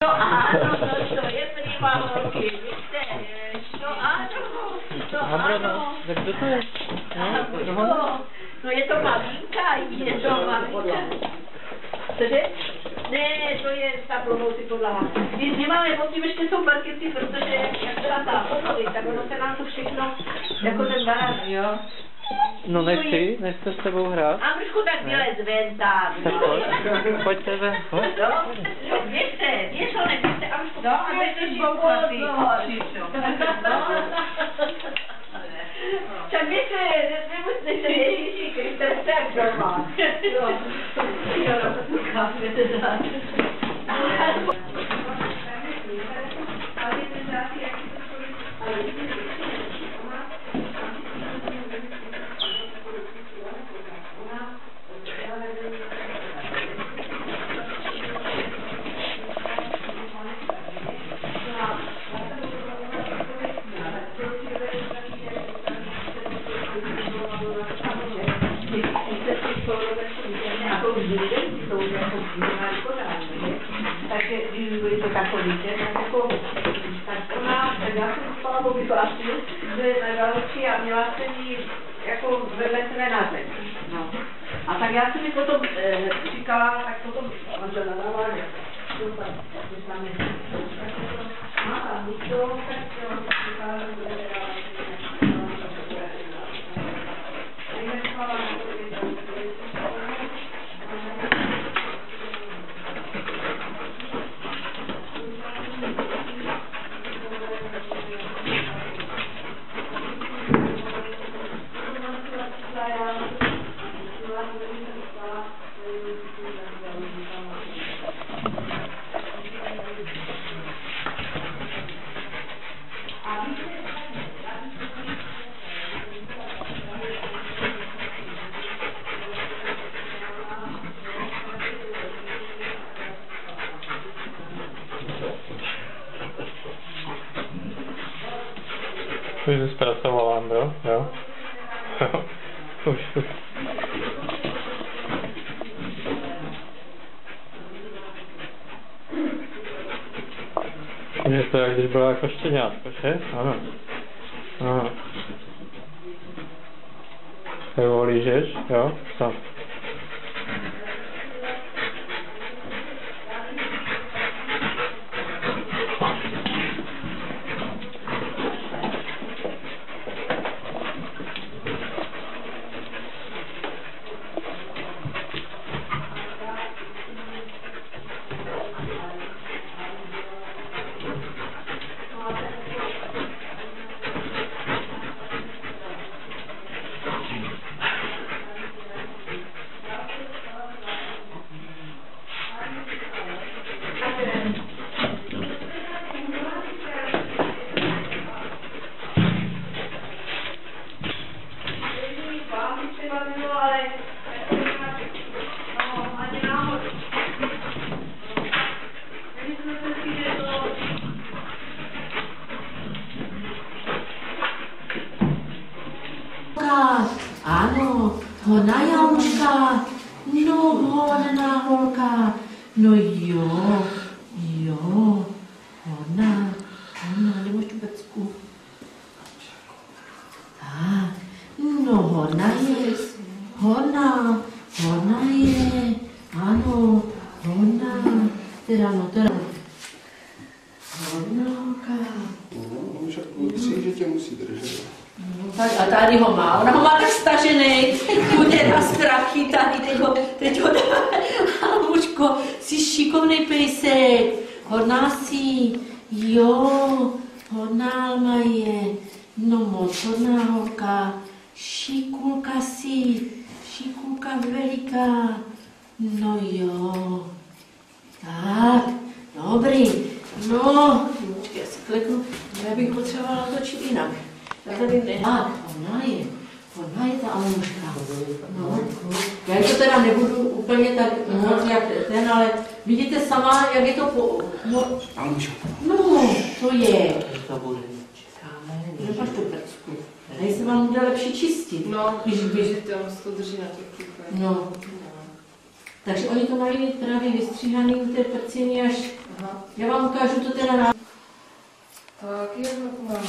No ano, to je prima holky, víte, no ano, to ano. Tak kdo to je? No je to maminka, je to maminka. Cože? Ne, to je ta plovoucí podlaha. My nemáme pod tím ještě jsou parkety, protože jak byla ta obnovy, tak ono se nám to všechno, jako ten baráž, jo. No nechci s tebou hrát. A trošku tak vylez ven tam, Tak pojďte ven, pojď. No, běžte, a trošku, no, a běžte zbouklatý. Tak běžte, nemusíte se Ježíši Kriste, tak doma. Jo, takže když byli to takový, tak ona, já jsem spala po vypláci, že je na galoči a měla jsem jí jako vedle sebe na zem. No. A tak já jsem mi potom říkala, tak potom manžel nadával, že super, že tam je. A tam nikdo, tak jo, říkala, že bude dávat. Už jsi zpracovala, Andro, jo? Už. Je to jak když byla jako štěňátko, že? Ano. Ano. Tak ho lížeš, jo? Co? Ano, hodná Januška, no hodná holka, no jo, hodná, nemož tu pecku. Tak, no hodná je, ano, hodná, teda. Hodná holka. No, však že tě musí držet. Tak a tady ho má, ona ho má tak stažený, bude na strachy, tady teď ho dá, Amuško, jsi šikovnej pejsek, hodná jsi, jo, hodná Alma je, no moc hodná holka, šikulka jsi, šikulka veliká, no jo, tak, dobrý, no, počkej, já si kleknu, já bych potřebovala točit jinak. Tady tak, ona je ta Aluška. No, já to teda nebudu úplně tak moc jak ten, ale vidíte sama, jak je to No, to je. To bude. Nemáš tu prcku. Tady se vám bude lepší čistit. No, když běžíte, on se to drží na těch prcích. No. Takže oni to mají právě vystříhaný té prciny až Aha. Já vám ukážu to teda rád. Tak je hodná.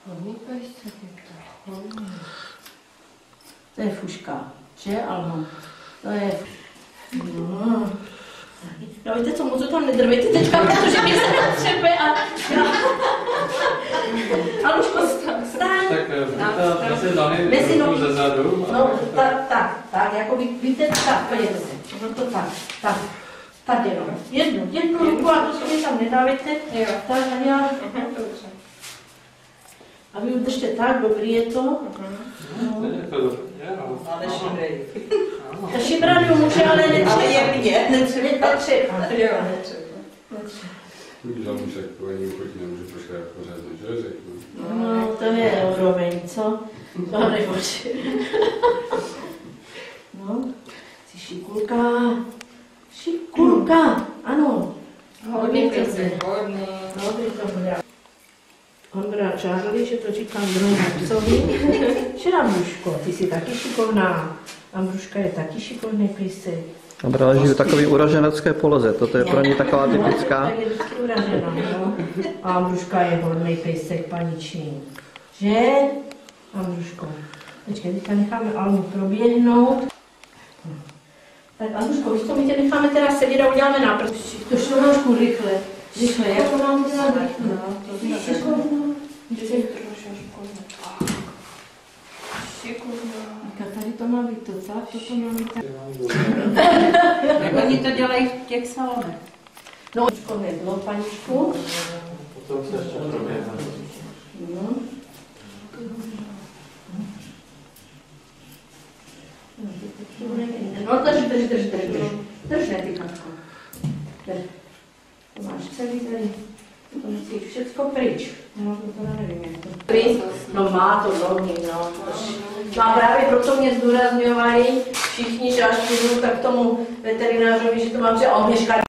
Hodný pejsek je to. Hodný. To je fuška, že Alma? To je... No. No víte co, moc to tam nedrvejte teďka, protože mě se natřepe a... Aluško, staň! Tak mezi nohy Mezi nohy. ze zadu. No, tak, jako víte, tak, podívejte se. No to tak jenom. Jednu ruku a to si tam nedávejte. Jo. Tak a já... Dobře. A vy udržte tak, dobrý je to. Ale šibrej. Ta šibranu může, ale netřeba. Ale jemně. Netřeba. Jo, netřeba. Když Almušek po ní chodí, nemůže pošle pořádně, že řeknu. No, to je úroveň, co? To nebože. No, jsi šikulka, ano. Hodný pejsek, hodný. No, teď to bude. Ondra Charlie, že to říkám druhému psovi. Že Ambruško, ty jsi taky šikovná. Ambruška je taky šikovný pejsek. Ondra leží v takové uraženecké poloze, toto je pro ní taková typická. Tak je vždycky uražená, no. A Ambruška je hodný pejsek paničný. Že? Ambruško. Počkej, teďka necháme Almu proběhnout. Tak Ambruško, víš co, my tě necháme teda sedět a uděláme náprv. To šlo trošku rychle. Rychle, jak to mám dělat rychle? No, to Víš, znamená, šikovná. že jsi trošku šikovná. Šikovná. Tady to má být to tak, to má být tak. Jak oni to dělají v těch salonech. No, očko vedlo, paničku. Potom se ještě proběhne. No. No, drž. Drž, ne, ty Katko. Drž. To máš celý tady. To musíš všecko pryč. No, to teda nevím, jak to. Pryč? No, má to dlouhý, no. No a právě proto mě zdůrazňovali všichni, že až půjdu tak tomu veterinářovi, že to mám, že on mě škádá.